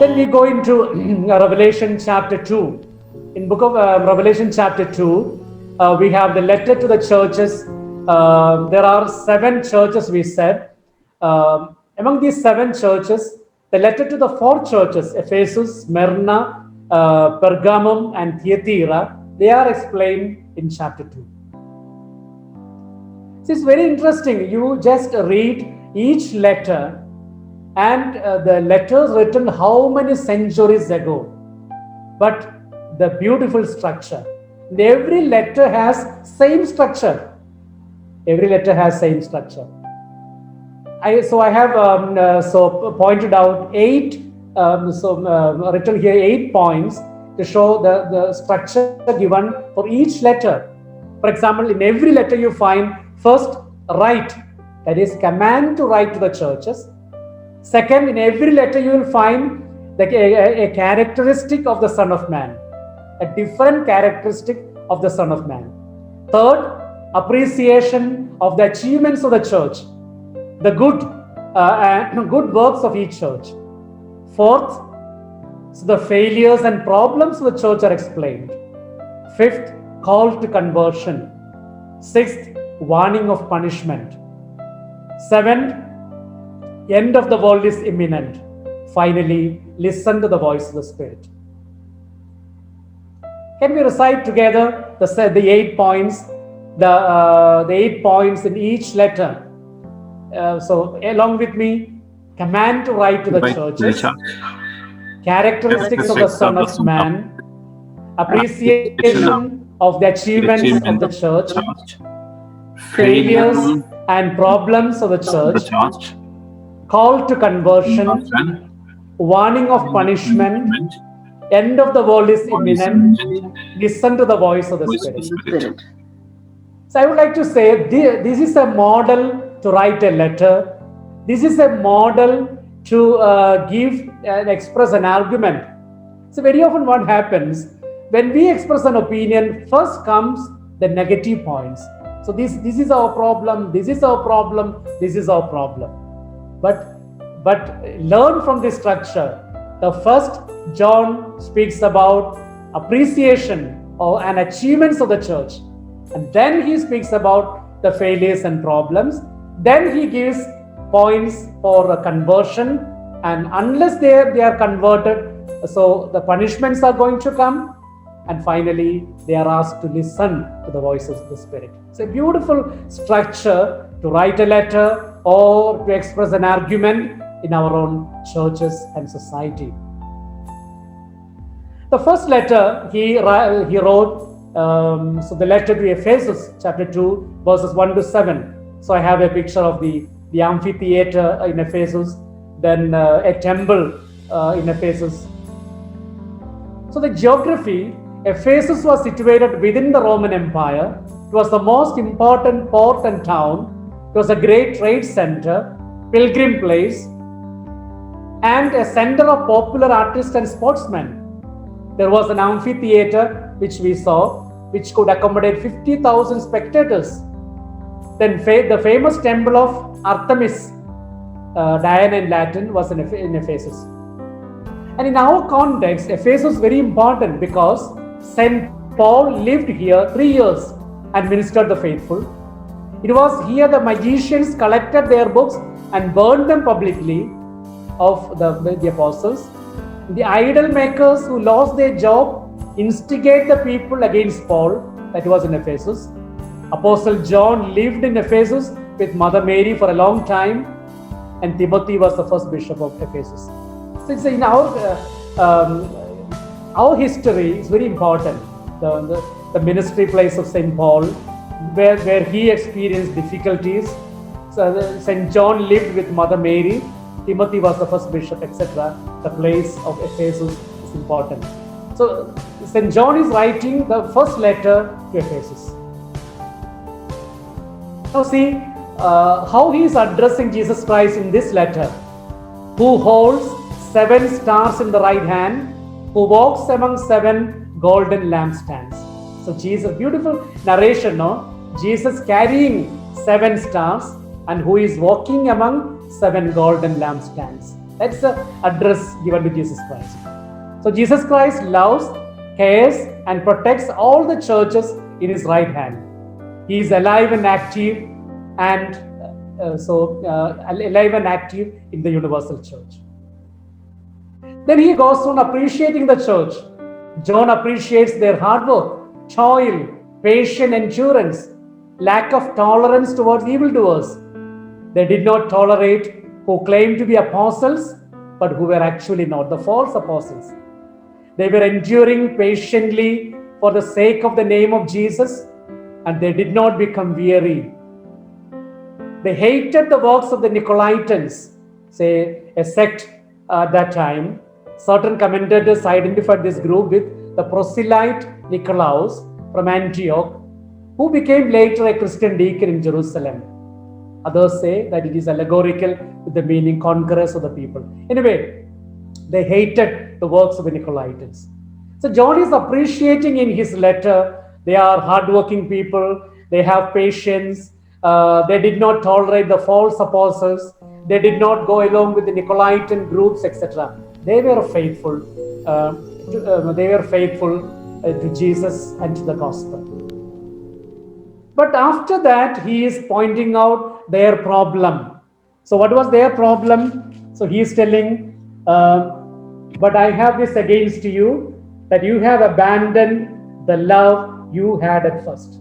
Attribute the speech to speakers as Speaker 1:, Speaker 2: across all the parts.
Speaker 1: Then we go into Revelation chapter 2. In book of Revelation chapter 2, we have the letter to the churches. There are 7 churches, we said. Among these 7 churches, the letter to the 4 churches, Ephesus, Smyrna, Pergamum, and Thyatira, they are explained in chapter 2. So it's very interesting. You just read each letter, and the letters written how many centuries ago, but the beautiful structure. Every letter has same structure. Every letter has same structure. I have pointed out 8. Written here 8 points to show the structure given for each letter. For example, in every letter you find first write, that is command to write to the churches. Second, in every letter you will find a characteristic of the Son of Man, a different characteristic of the Son of Man. Third, appreciation of the achievements of the church, the good works of each church. Fourth, so the failures and problems of the church are explained. Fifth, call to conversion. Sixth, warning of punishment. Seventh, end of the world is imminent. Finally, listen to the voice of the Spirit. Can we recite together the 8 points? The 8 points in each letter. So along with me, command to write to the churches, characteristics of the Son of Man, appreciation of the achievements of the church, failures and problems of the church, call to conversion, warning of punishment, end of the world is imminent, listen to the voice of the Spirit. So I would like to say this is a model to write a letter. This is a model to give and express an argument. So very often what happens, when we express an opinion, first comes the negative points. So this is our problem, this is our problem, this is our problem. But learn from this structure. The first John speaks about appreciation and achievements of the church. And then he speaks about the failures and problems. Then he gives points for conversion. And unless they are converted, so the punishments are going to come. And finally, they are asked to listen to the voices of the Spirit. It's a beautiful structure to write a letter or to express an argument in our own churches and society. The first letter he wrote, so the letter to Ephesus, chapter 2, verses 1 to 7. So I have a picture of the amphitheater in Ephesus, then a temple in Ephesus. So the geography, Ephesus was situated within the Roman Empire. It was the most important port and town. It was a great trade center, pilgrim place, and a center of popular artists and sportsmen. There was an amphitheater, which we saw, which could accommodate 50,000 spectators. Then the famous temple of Artemis, Diana in Latin, was in Ephesus. And in our context, Ephesus is very important because St. Paul lived here 3 years and ministered the faithful. It was here the magicians collected their books and burned them publicly of the apostles. The idol makers who lost their job instigate the people against Paul. That was in Ephesus. Apostle John lived in Ephesus with Mother Mary for a long time, and Timothy was the first bishop of Ephesus. So it's in our history is very important. The ministry place of St. Paul, where he experienced difficulties. So St. John lived with Mother Mary. Timothy was the first bishop, etc. The place of Ephesus is important. So St. John is writing the first letter to Ephesus. Now see how he is addressing Jesus Christ in this letter. Who holds 7 stars in the right hand, who walks among 7 golden lampstands. So Jesus, beautiful narration, no? Jesus carrying 7 stars and who is walking among 7 golden lampstands. That's the address given to Jesus Christ. So Jesus Christ loves, cares, and protects all the churches in his right hand. He is alive and active, and alive and active in the universal church. Then he goes on appreciating the church. John appreciates their hard work, toil, patient endurance, lack of tolerance towards evildoers. They did not tolerate who claimed to be apostles, but who were actually not, the false apostles. They were enduring patiently for the sake of the name of Jesus, and they did not become weary. They hated the works of the Nicolaitans, say a sect at that time. Certain commentators identified this group with the proselyte Nicolaus from Antioch, who became later a Christian deacon in Jerusalem. Others say that it is allegorical with the meaning conquerors of the people. Anyway, they hated the works of the Nicolaitans. So John is appreciating in his letter, they are hardworking people, they have patience, they did not tolerate the false apostles, they did not go along with the Nicolaitan groups, etc. They were faithful. To Jesus and to the gospel. But after that, he is pointing out their problem. So what was their problem? So he is telling, but I have this against you, that you have abandoned the love you had at first.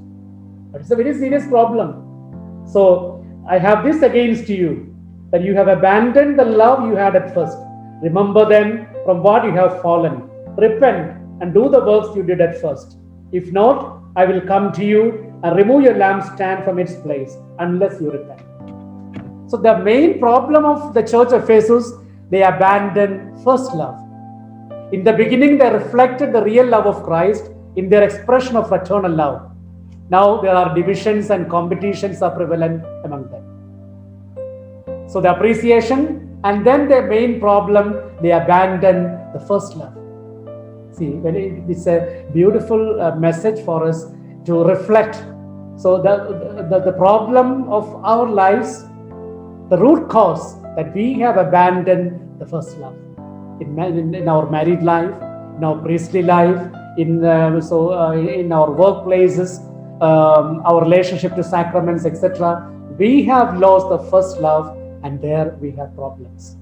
Speaker 1: It's a very serious problem. So I have this against you, that you have abandoned the love you had at first. Remember then from what you have fallen. Repent and do the works you did at first. If not, I will come to you and remove your lampstand from its place unless you repent. So the main problem of the church of Ephesus, they abandoned first love. In the beginning, they reflected the real love of Christ in their expression of fraternal love. Now there are divisions and competitions are prevalent among them. So the appreciation, and then their main problem, they abandon the first love. See, it's a beautiful message for us to reflect. So the problem of our lives, the root cause that we have abandoned the first love in our married life, in our priestly life, in our workplaces, our relationship to sacraments, etc. We have lost the first love, and there we have problems.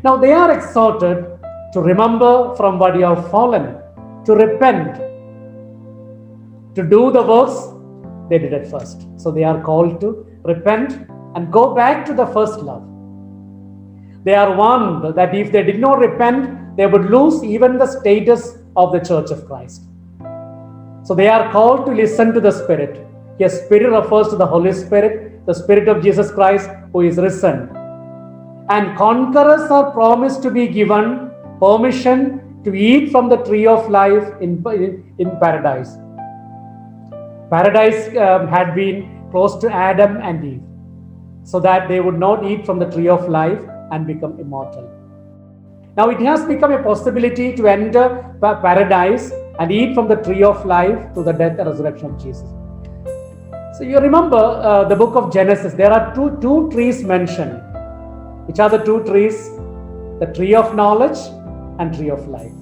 Speaker 1: Now they are exhorted to remember from what you have fallen, to repent, to do the works they did at first. So they are called to repent and go back to the first love. They are warned that if they did not repent, they would lose even the status of the Church of Christ. So they are called to listen to the Spirit. Here, Spirit refers to the Holy Spirit, the Spirit of Jesus Christ who is risen. And conquerors are promised to be given permission to eat from the tree of life in paradise. Paradise had been close to Adam and Eve, so that they would not eat from the tree of life and become immortal. Now it has become a possibility to enter paradise and eat from the tree of life through the death and resurrection of Jesus. So you remember the book of Genesis, there are two trees mentioned. Which are the two trees? The tree of knowledge and tree of life.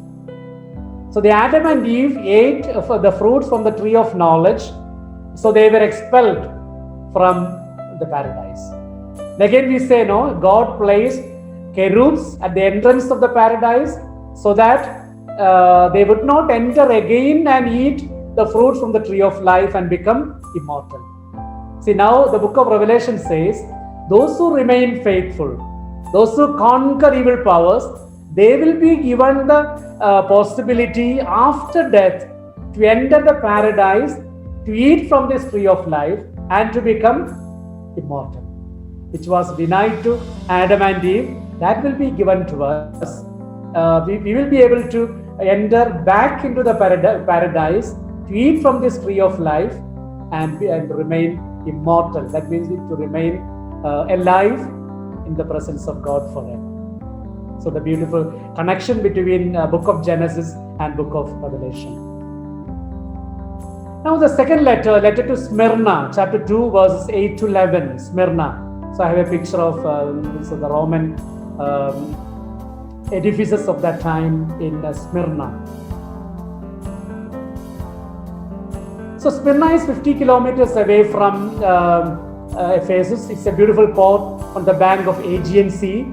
Speaker 1: So the Adam and Eve ate the fruits from the tree of knowledge, so they were expelled from the paradise. And again we say, no, God placed cherubs at the entrance of the paradise so that they would not enter again and eat the fruits from the tree of life and become immortal. See, now the book of Revelation says, those who remain faithful, those who conquer evil powers, they will be given the possibility after death to enter the paradise, to eat from this tree of life and to become immortal, which was denied to Adam and Eve. That will be given to us. We will be able to enter back into the paradise, to eat from this tree of life and remain immortal. That means to remain alive in the presence of God forever. So the beautiful connection between book of Genesis and book of Revelation. Now the second letter to Smyrna, chapter 2, verses 8 to 11, Smyrna. So I have a picture of the Roman edifices of that time in Smyrna. So Smyrna is 50 kilometers away from Ephesus. It's a beautiful port on the bank of Aegean Sea.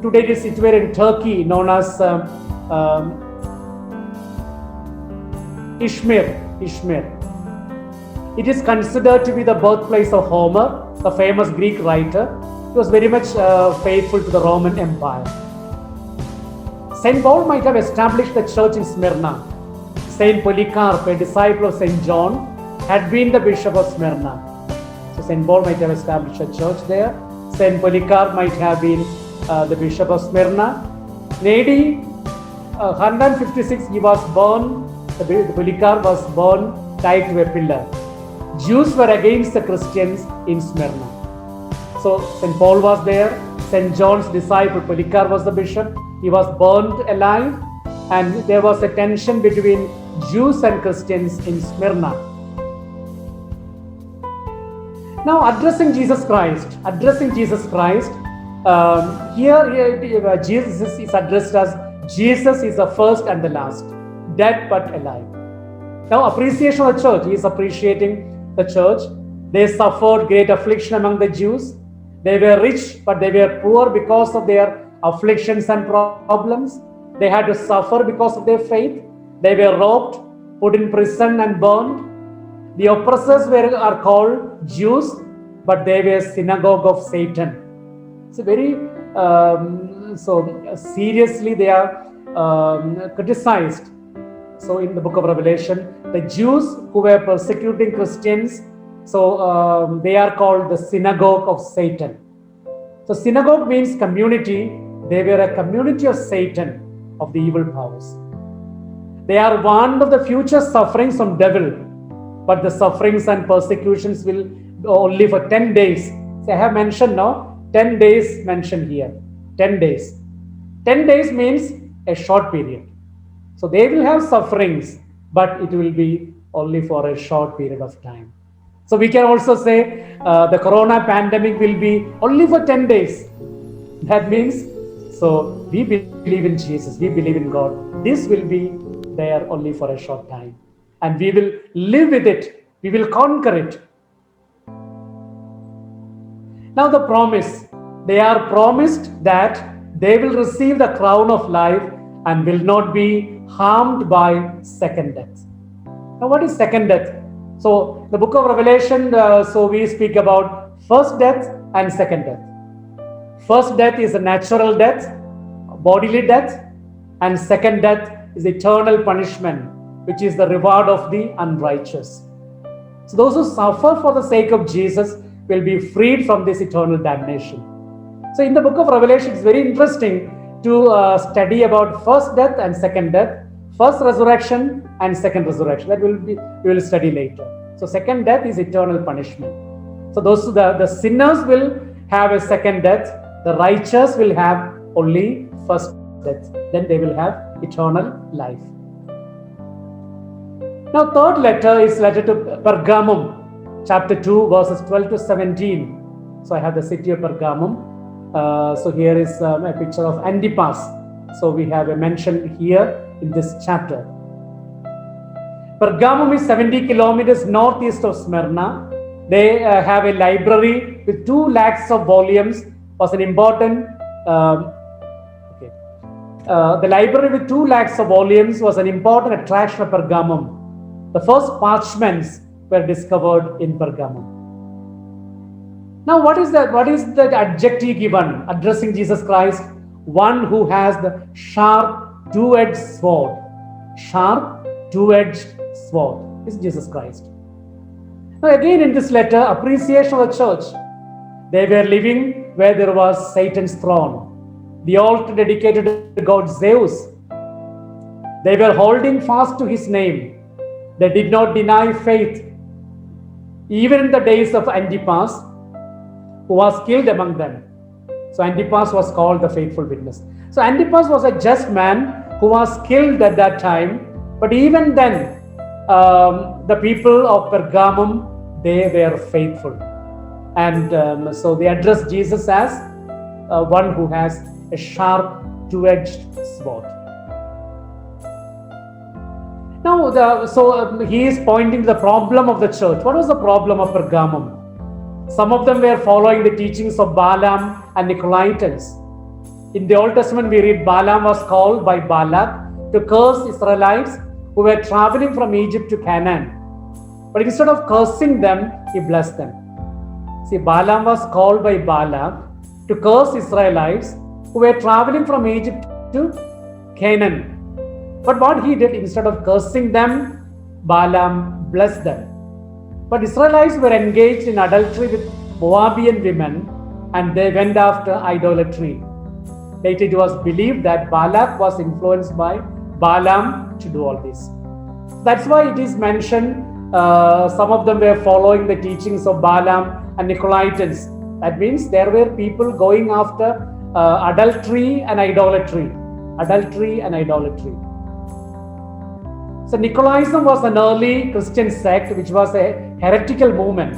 Speaker 1: Today it is situated in Turkey, known as Izmir. It is considered to be the birthplace of Homer, the famous Greek writer. He was very much faithful to the Roman Empire. St. Paul might have established the church in Smyrna. St. Polycarp, a disciple of St. John, had been the bishop of Smyrna. So St. Paul might have established a church there. St. Polycarp might have been the bishop of Smyrna. In AD 156, he was born. The Polycarp was born tied to a pillar. Jews were against the Christians in Smyrna. So St. Paul was there. St. John's disciple Polycarp was the bishop. He was burned alive, and there was a tension between Jews and Christians in Smyrna. Now, addressing Jesus Christ, here Jesus is addressed as Jesus is the first and the last, dead but alive. Now, appreciation of the church, he is appreciating the church. They suffered great affliction among the Jews. They were rich, but they were poor because of their afflictions and problems. They had to suffer because of their faith. They were robbed, put in prison and burned. The oppressors are called Jews, but they were synagogue of Satan. It's a very seriously they are criticized. So in the book of Revelation, the Jews who were persecuting Christians, they are called the synagogue of Satan. So synagogue means community. They were a community of Satan, of the evil powers. They are warned of the future sufferings from devil, but the sufferings and persecutions will only for 10 days. So I have mentioned now, 10 days mentioned here. 10 days. 10 days means a short period. So they will have sufferings, but it will be only for a short period of time. So we can also say the corona pandemic will be only for 10 days. That means, so we believe in Jesus, we believe in God. This will be there only for a short time. And we will live with it. We will conquer it. Now the promise. They are promised that they will receive the crown of life and will not be harmed by second death. Now what is second death? So the book of Revelation, we speak about first death and second death. First death is a natural death, bodily death, and second death is eternal punishment, which is the reward of the unrighteous. So those who suffer for the sake of Jesus will be freed from this eternal damnation. So in the book of Revelation, it's very interesting to study about first death and second death, first resurrection and second resurrection. That we will study later. So second death is eternal punishment. So the sinners will have a second death. The righteous will have only first death. Then they will have eternal life. Now third letter is letter to Pergamum, chapter 2, verses 12 to 17. So I have the city of Pergamum. So here is a picture of Antipas. So we have a mention here in this chapter. Pergamum is 70 kilometers northeast of Smyrna. They have a library with 2 lakhs of volumes. Was an important. The library with 2 lakhs of volumes was an important attraction of Pergamum. The first parchments were discovered in Pergamum. Now, what is that? What is the adjective given addressing Jesus Christ? One who has the sharp, two-edged sword. Sharp, two-edged sword is Jesus Christ. Now, again in this letter, appreciation of the church. They were living where there was Satan's throne, the altar dedicated to God Zeus. They were holding fast to his name. They did not deny faith. Even in the days of Antipas, who was killed among them. So Antipas was called the faithful witness. So Antipas was a just man who was killed at that time. But even then, the people of Pergamum, they were faithful. And so they addressed Jesus as one who has a sharp, two-edged sword. Now, he is pointing to the problem of the church. What was the problem of Pergamum? Some of them were following the teachings of Balaam and Nicolaitans. In the Old Testament, we read Balaam was called by Balak to curse Israelites who were traveling from Egypt to Canaan. But instead of cursing them, he blessed them. See, Balaam was called by Balak to curse Israelites who were traveling from Egypt to Canaan. But what he did, instead of cursing them, Balaam blessed them. But Israelites were engaged in adultery with Moabian women, and they went after idolatry. Later it was believed that Balak was influenced by Balaam to do all this. That's why it is mentioned some of them were following the teachings of Balaam and Nicolaitans. That means there were people going after adultery and idolatry. Adultery and idolatry. So Nicolaism was an early Christian sect which was a heretical movement.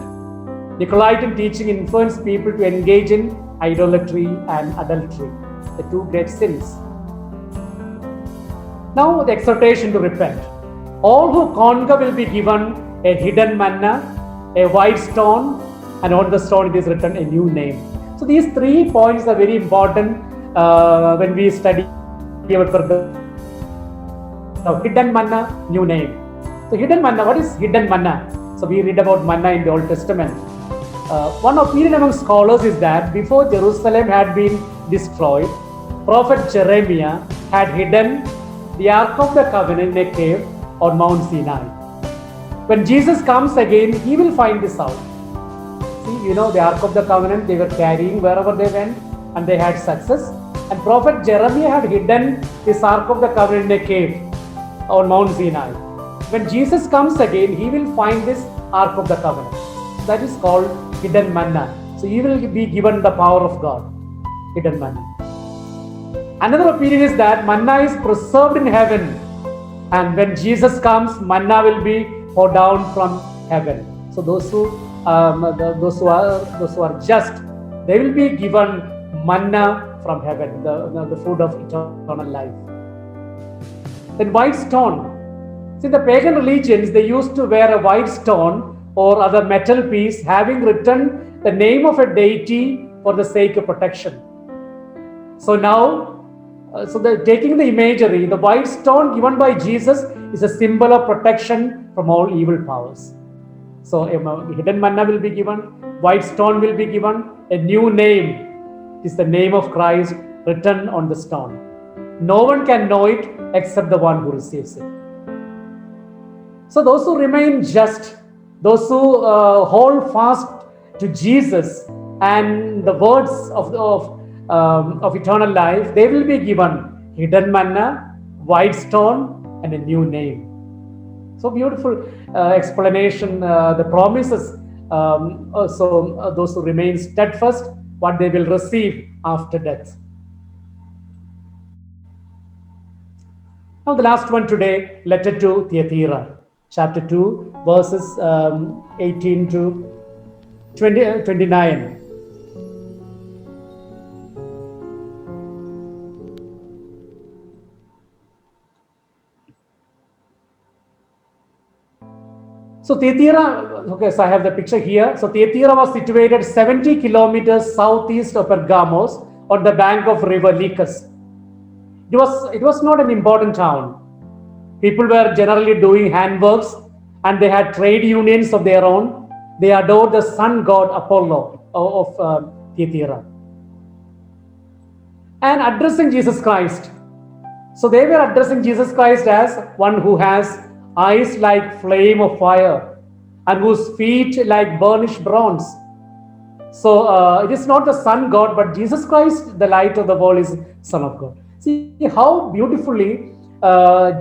Speaker 1: Nicolaitan teaching influenced people to engage in idolatry and adultery, the two great sins. Now the exhortation to repent. All who conquer will be given a hidden manna, a white stone, and on the stone it is written a new name. So these 3 points are very important when we study about hidden manna, new name. So hidden manna, what is hidden manna? So we read about manna in the Old Testament. One opinion among scholars is that before Jerusalem had been destroyed, Prophet Jeremiah had hidden the Ark of the Covenant in a cave on Mount Sinai. When Jesus comes again, he will find this out. See, the Ark of the Covenant, they were carrying wherever they went and they had success. And Prophet Jeremiah had hidden this Ark of the Covenant in a cave on Mount Sinai. When Jesus comes again, he will find this Ark of the Covenant. That is called hidden manna. So he will be given the power of God. Hidden manna. Another opinion is that manna is preserved in heaven, and when Jesus comes, manna will be poured down from heaven. So those who are just, they will be given manna from heaven, the food of eternal life. Then white stone. See, the pagan religions, they used to wear a white stone or other metal piece having written the name of a deity for the sake of protection. So now, taking the imagery, the white stone given by Jesus is a symbol of protection from all evil powers. So hidden manna will be given, white stone will be given, a new name is the name of Christ written on the stone. No one can know it except the one who receives it. So those who remain just, those who hold fast to Jesus and the words of eternal life, they will be given hidden manna, white stone, and a new name. So beautiful explanation, the promises. Those who remain steadfast, what they will receive after death. Now the last one today, letter to Thyatira, chapter 2, verses 18 to 29. So Thyatira, okay, so I have the picture here. So Thyatira was situated 70 kilometers southeast of Pergamos on the bank of river Lycus. It was not an important town. People were generally doing handworks and they had trade unions of their own. They adored the sun god Apollo of Thyatira. And addressing Jesus Christ. So they were addressing Jesus Christ as one who has eyes like flame of fire and whose feet like burnished bronze. So it is not the sun god, but Jesus Christ, the light of the world, is Son of God. See how beautifully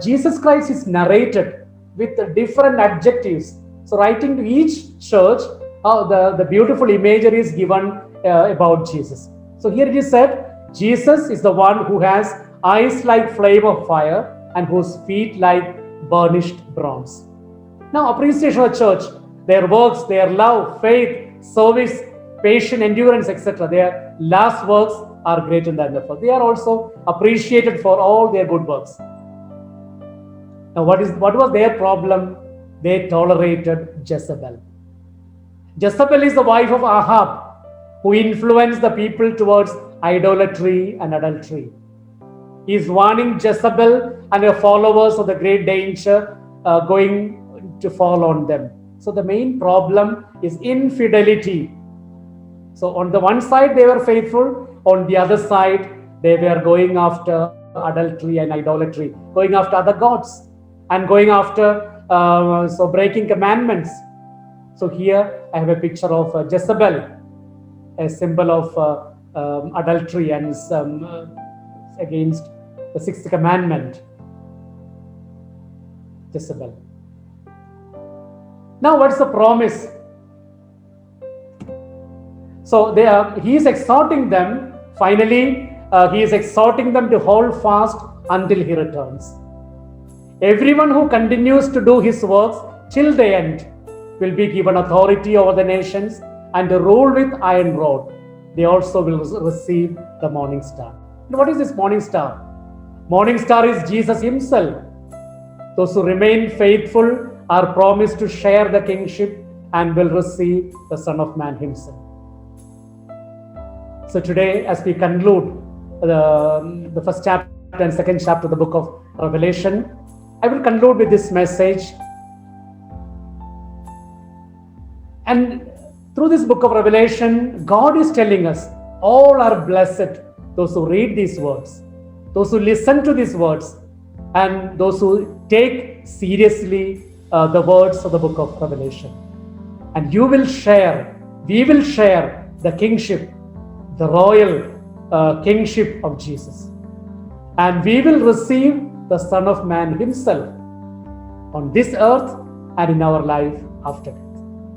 Speaker 1: Jesus Christ is narrated with different adjectives. So writing to each church, the beautiful imagery is given about Jesus. So here it is said, Jesus is the one who has eyes like flame of fire and whose feet like burnished bronze. Now appreciation of the church, their works, their love, faith, service, patient endurance, etc. Their last works are greater than the first. They are also appreciated for all their good works. Now, what was their problem? They tolerated Jezebel. Jezebel is the wife of Ahab, who influenced the people towards idolatry and adultery. He is warning Jezebel and her followers of the great danger going to fall on them. So the main problem is infidelity. So on the one side they were faithful, on the other side they were going after adultery and idolatry, going after other gods and going after breaking commandments. So here I have a picture of Jezebel, a symbol of adultery and against the sixth commandment. Jezebel. Now, what's the promise? So he is exhorting them. Finally, he is exhorting them to hold fast until he returns. Everyone who continues to do his works till the end will be given authority over the nations and to rule with iron rod. They also will receive the morning star. And what is this morning star? Morning star is Jesus himself. Those who remain faithful are promised to share the kingship and will receive the Son of Man himself. So today, as we conclude the first chapter and second chapter of the book of Revelation, I will conclude with this message. And through this book of Revelation, God is telling us all are blessed, those who read these words, those who listen to these words, and those who take seriously the words of the book of Revelation. And we will share the kingship, the royal kingship of Jesus. And we will receive the Son of Man himself on this earth and in our life after.